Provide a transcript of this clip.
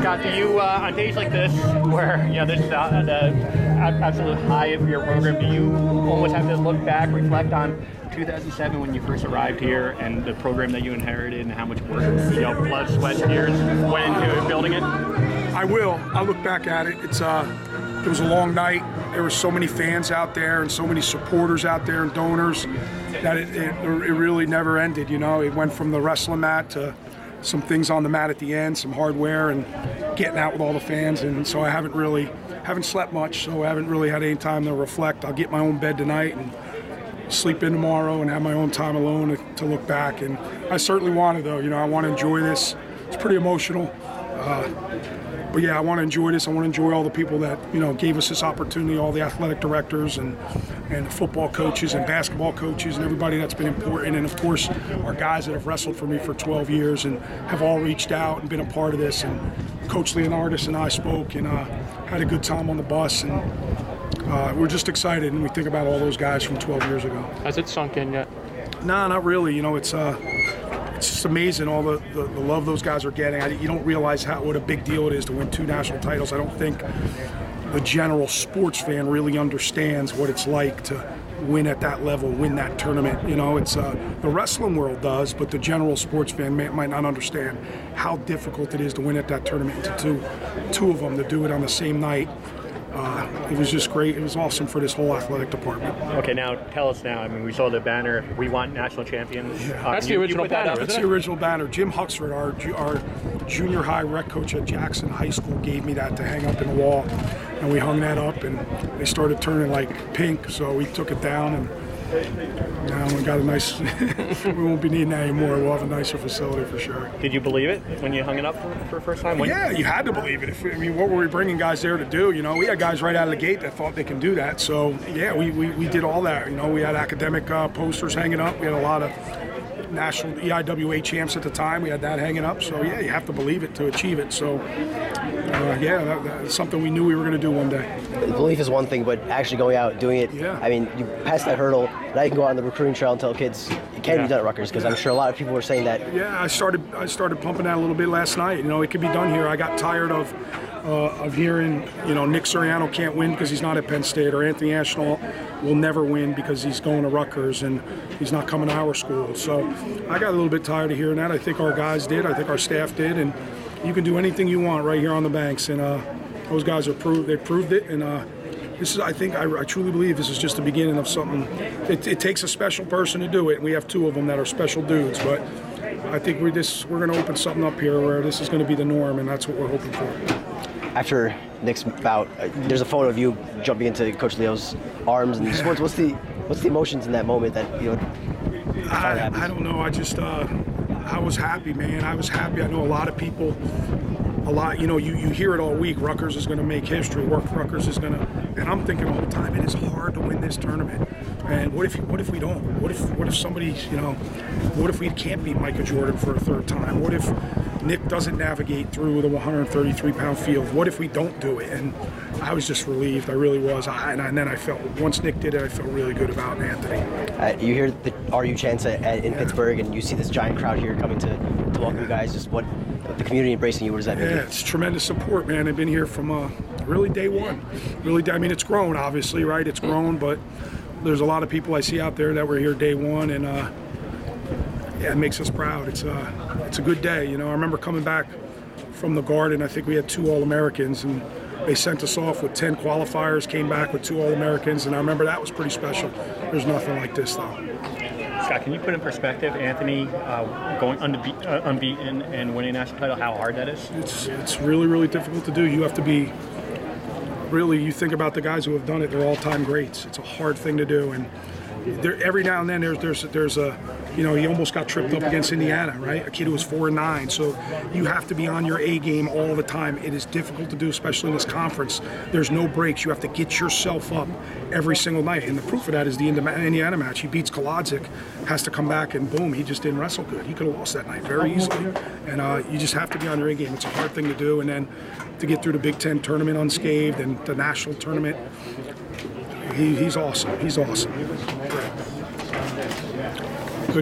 Scott, do you, on days like this, where this is the absolute high of your program, do you almost have to look back, reflect on 2007 when you first arrived here and the program that you inherited and how much work, blood, sweat, tears went into building it? I will. I'll look back at it. It was a long night. There were so many fans out there and so many supporters out there and donors that it really never ended. It went from the wrestling mat to some things on the mat at the end, some hardware, and getting out with all the fans. And so I haven't slept much, so I haven't really had any time to reflect. I'll get my own bed tonight and sleep in tomorrow and have my own time alone to look back. And I certainly want to, though. I want to enjoy this. It's pretty emotional. But yeah, I want to enjoy this. I want to enjoy all the people that, gave us this opportunity, all the athletic directors and football coaches and basketball coaches and everybody that's been important. And of course, our guys that have wrestled for me for 12 years and have all reached out and been a part of this. And Coach Leonardis and I spoke and had a good time on the bus. And we're just excited. And we think about all those guys from 12 years ago. Has it sunk in yet? No, not really. It's just amazing all the love those guys are getting. You don't realize what a big deal it is to win 2 national titles. I don't think the general sports fan really understands what it's like to win at that level, win that tournament. It's the wrestling world does, but the general sports fan might not understand how difficult it is to win at that tournament. To two of them to do it on the same night. It was just great. It was awesome for this whole athletic department. Okay, now tell us now. I mean, we saw the banner, "We want national champions." Yeah. That's the original banner, That's the original banner. Jim Huxford, our junior high rec coach at Jackson High School, gave me that to hang up in the wall. And we hung that up, and they started turning like pink, so we took it down, and now we got a nice, we won't be needing that anymore. We'll have a nicer facility for sure. Did you believe it when you hung it up for the first time? Yeah, you had to believe it. What were we bringing guys there to do? We had guys right out of the gate that thought they can do that. So, yeah, we did all that. We had academic posters hanging up. We had a lot of national EIWA champs at the time. We had that hanging up. So, yeah, you have to believe it to achieve it. So, that's something we knew we were going to do one day. The belief is one thing, but actually going out and doing it, yeah. I mean, you passed that hurdle. Now you can go out on the recruiting trail and tell kids it can be done at Rutgers, because I'm sure a lot of people were saying that. Yeah, I started pumping that a little bit last night. It could be done here. I got tired of hearing, Nick Suriano can't win because he's not at Penn State, or Anthony Ashnault will never win because he's going to Rutgers and he's not coming to our school. So I got a little bit tired of hearing that. I think our guys did. I think our staff did. And you can do anything you want right here on the banks. And those guys they proved it. And this is, I truly believe this is just the beginning of something. It takes a special person to do it. And we have 2 of them that are special dudes. But I think we're going to open something up here where this is going to be the norm, and that's what we're hoping for. After Nick's bout, there's a photo of you jumping into Coach Leo's arms and sports. What's the emotions in that moment that I don't know. I was happy, man. I was happy. I know a lot of people. You hear it all week. Rutgers is going to make history. Rutgers is going to, and I'm thinking all the time, it is hard to win this tournament. And what if we don't? What if somebody, what if we can't beat Micah Jordan for a 3rd time? What if Nick doesn't navigate through the 133-pound field? What if we don't do it? And I was just relieved. I really was. And then I felt, once Nick did it, I felt really good about Anthony. You hear the RU chants in Pittsburgh, and you see this giant crowd here coming to welcome you guys. Just what the community embracing you, what does that mean? Yeah, it's tremendous support, man. I've been here from really day one. It's grown, obviously, right? It's grown, but there's a lot of people I see out there that were here day one, and it makes us proud. It's a good day. I remember coming back from the Garden. I think we had 2 All-Americans, and they sent us off with 10 qualifiers, came back with 2 All-Americans, and I remember that was pretty special. There's nothing like this, though. Scott, can you put in perspective Anthony going unbeaten and winning a national title, how hard that is? It's really, really difficult to do. You have to be really, you think about the guys who have done it, they're all-time greats. It's a hard thing to do, and every now and then there's a, he almost got tripped up against Indiana, right? A kid who was 4-9. So you have to be on your A game all the time. It is difficult to do, especially in this conference. There's no breaks. You have to get yourself up every single night. And the proof of that is the Indiana match. He beats Kolodzic, has to come back, and boom, he just didn't wrestle good. He could have lost that night very easily. And you just have to be on your A game. It's a hard thing to do. And then to get through the Big Ten tournament unscathed and the national tournament, he's awesome. He's awesome.